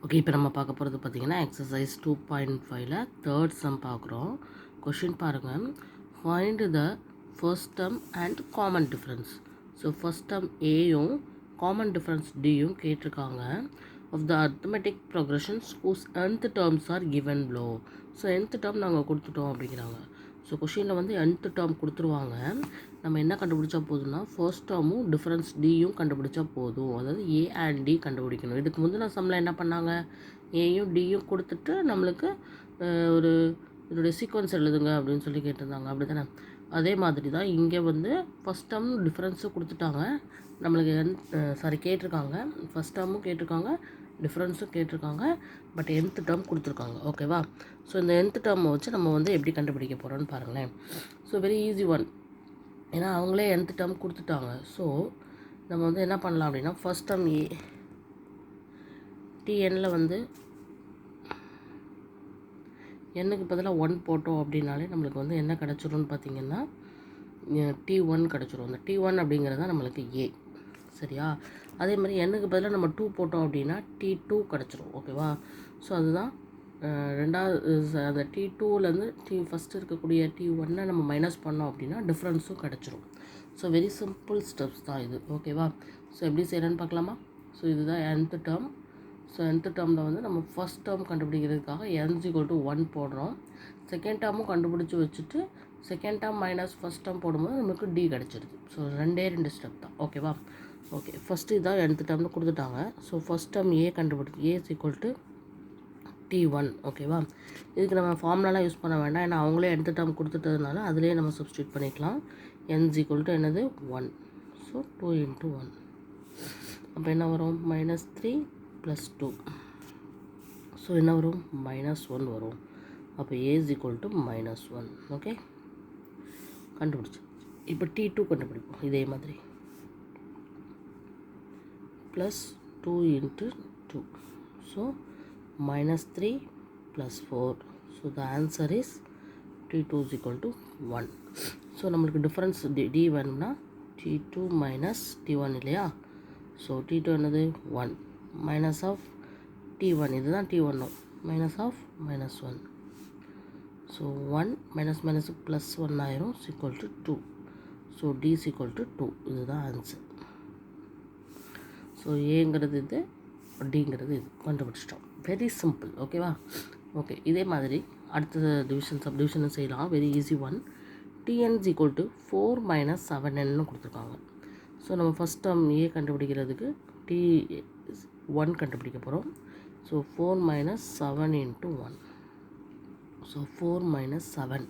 Okay, இப்போ நம்ம பார்க்க போகிறது பார்த்தீங்கன்னா எக்ஸசைஸ் 2.5ல தேர்ட் சம் பார்க்குறோம். கொஷின் பாருங்கள். Find the first term and common difference. So first term ஏயும் காமன் டிஃப்ரென்ஸ் டியும் கேட்டிருக்காங்க. Of the arithmetic progressions whose nth terms are given below. So nth term நாங்கள் கொடுத்துட்டோம் அப்படிங்கிறாங்க. ஸோ கொஷினில் வந்து nth டேர்ம் கொடுத்துருவாங்க. நம்ம என்ன கண்டுபிடிச்சா போதும்னா ஃபர்ஸ்ட் டேர்மும் டிஃப்ரென்ஸ் டியும் கண்டுபிடிச்சா போதும். அதாவது ஏ அண்ட் டி கண்டுபிடிக்கணும். இதுக்கு முந்தின சம்மில் என்ன பண்ணாங்க, ஏயும் டியும் கொடுத்துட்டு நம்மளுக்கு ஒரு இதனுடைய சீக்வன்ஸ் எழுதுங்க அப்படின்னு சொல்லி கேட்டிருந்தாங்க, அப்படி தானே? அதே மாதிரி தான் இங்கே வந்து ஃபஸ்ட் டேர்ம் டிஃப்ரென்ஸும் கொடுத்துட்டாங்க நம்மளுக்கு. கேட்டிருக்காங்க. ஃபஸ்ட் டேர்மும் கேட்டிருக்காங்க, டிஃப்ரென்ஸும் கேட்டிருக்காங்க, பட் nth டேர்ம் கொடுத்துருக்காங்க. ஓகேவா? ஸோ இந்த nth டேர்மை வச்சு நம்ம வந்து எப்படி கண்டுபிடிக்க போகிறோன்னு பாருங்களேன். So very easy one. ஏன்னா அவங்களே nth டேர்ம் கொடுத்துட்டாங்க. ஸோ நம்ம வந்து என்ன பண்ணலாம் அப்படின்னா ஃபஸ்ட் டேர்ம் ஏ டிஎனில் வந்து எண்ணுக்கு பதிலாக 1 போட்டோம் அப்படின்னாலே நம்மளுக்கு வந்து என்ன கிடச்சிரும்னு பார்த்தீங்கன்னா T1 கிடச்சிரும். அந்த T1 அப்படிங்கிறது தான் நம்மளுக்கு ஏ. சரியா? அதே மாதிரி எண்ணுக்கு பதிலாக நம்ம 2 போட்டோம் அப்படின்னா T2 கிடச்சிரும். ஓகேவா? ஸோ அதுதான் ரெண்டாவது அந்த T2லேருந்து ஃபஸ்ட்டு இருக்கக்கூடிய T1 நம்ம மைனஸ் பண்ணோம் அப்படின்னா டிஃப்ரென்ஸும் கிடச்சிரும். ஸோ வெரி சிம்பிள் ஸ்டெப்ஸ் தான் இது. ஓகேவா? ஸோ எப்படி செய்கிறேன்னு பார்க்கலாமா? ஸோ இதுதான் nth டேர்ம். ஸோ nth டேர்மில் வந்து நம்ம ஃபஸ்ட் டேர்ம் கண்டுபிடிக்கிறதுக்காக n=1 போடுறோம். செகண்ட் டேர்மும் கண்டுபிடிச்சி வச்சுட்டு second term minus first term போடும்போது நமக்கு டி கிடச்சிருது. ஸோ ரெண்டு ஸ்டெப் தான். ஓகேவா? ஓகே, ஃபஸ்ட்டு இதான் nth டேர்ம்னு கொடுத்துட்டாங்க. ஸோ ஃபஸ்ட் டேர்ம் ஏ கண்டுபிடிச்சி T1. ஓகேவா? இதுக்கு நம்ம ஃபார்முலாலாம் யூஸ் பண்ண வேண்டாம். ஏன்னா அவங்களே nth டேர்ம் கொடுத்துட்டதுனால அதிலே நம்ம சப்ஸ்டியூட் பண்ணிக்கலாம். n=என்னது 1. ஸோ 2 × 1. அப்போ என்ன வரும்? -3 + 2. ஸோ என்ன வரும்? -1 வரும். அப்போ A=-1. ஓகே, கண்டுபிடிச்சி. இப்போ T2 கண்டுபிடிப்போம். இதே மாதிரி +2 × 2. So -3 + 4. So the answer is T2 = 1. So நம்மளுக்கு டிஃப்ரென்ஸ் டி வேணும்னா T2 - T1 இல்லையா? ஸோ T2 என்னது 1 மைனஸ் ஆஃப் T1, இதுதான் T1 -1. ஸோ 1 - +1 ஆயிரும் =2. So D = 2. இதுதான் ஆன்சர். ஸோ ஏங்கிறது இது, டிங்கிறது இது. கண்டுபிடிச்சிட்டோம். Very simple. ஓகேவா? ஓகே, இதே மாதிரி அடுத்த சப்டிவிஷனும் செய்யலாம். Very easy one. Tn = 4 - 7n கொடுத்துருக்காங்க. ஸோ நம்ம ஃபஸ்ட் டேர்ம் ஏ கண்டுபிடிக்கிறதுக்கு T1 கண்டுபிடிக்க போகிறோம். ஸோ 4 - 7 × 1. ஸோ 4 - 7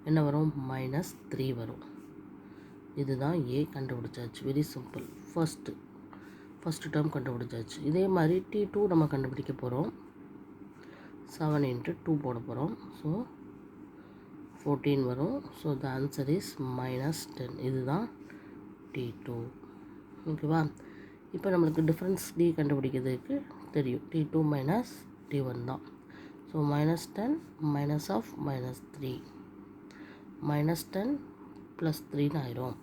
என்ன வரும்? -3 வரும். இதுதான் ஏ கண்டுபிடிச்சாச்சு. Very simple. ஃபஸ்ட்டு டேர்ம் கண்டுபிடிச்சாச்சு. இதே மாதிரி T2 நம்ம கண்டுபிடிக்க போகிறோம். 7 × 2 போட போகிறோம். ஸோ 14 வரும். So the answer is -10. இதுதான் T2. ஓகேவா? இப்போ நம்மளுக்கு டிஃப்ரென்ஸ் டி கண்டுபிடிக்கிறதுக்கு தெரியும். T2 - T1 தான். ஸோ -10 -3 -10 + 3 ஆயிரும்.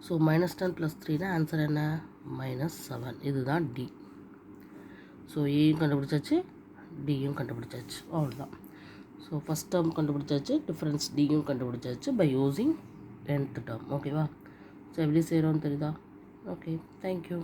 ஸோ -10 + 3 ஆன்சர் என்ன? -7. இதுதான் டி. ஸோ ஏயும் கண்டுபிடிச்சாச்சு, டியும் கண்டுபிடிச்சாச்சு. அவ்வளோதான். ஸோ ஃபஸ்ட் டேர்ம் கண்டுபிடிச்சாச்சு, டிஃப்ரென்ஸ் டியும் கண்டுபிடிச்சாச்சு பை யூஸிங் nth டேர்ம். ஓகேவா? ஸோ எப்படி செய்கிறோன்னு தெரியுதா? Okay, thank you.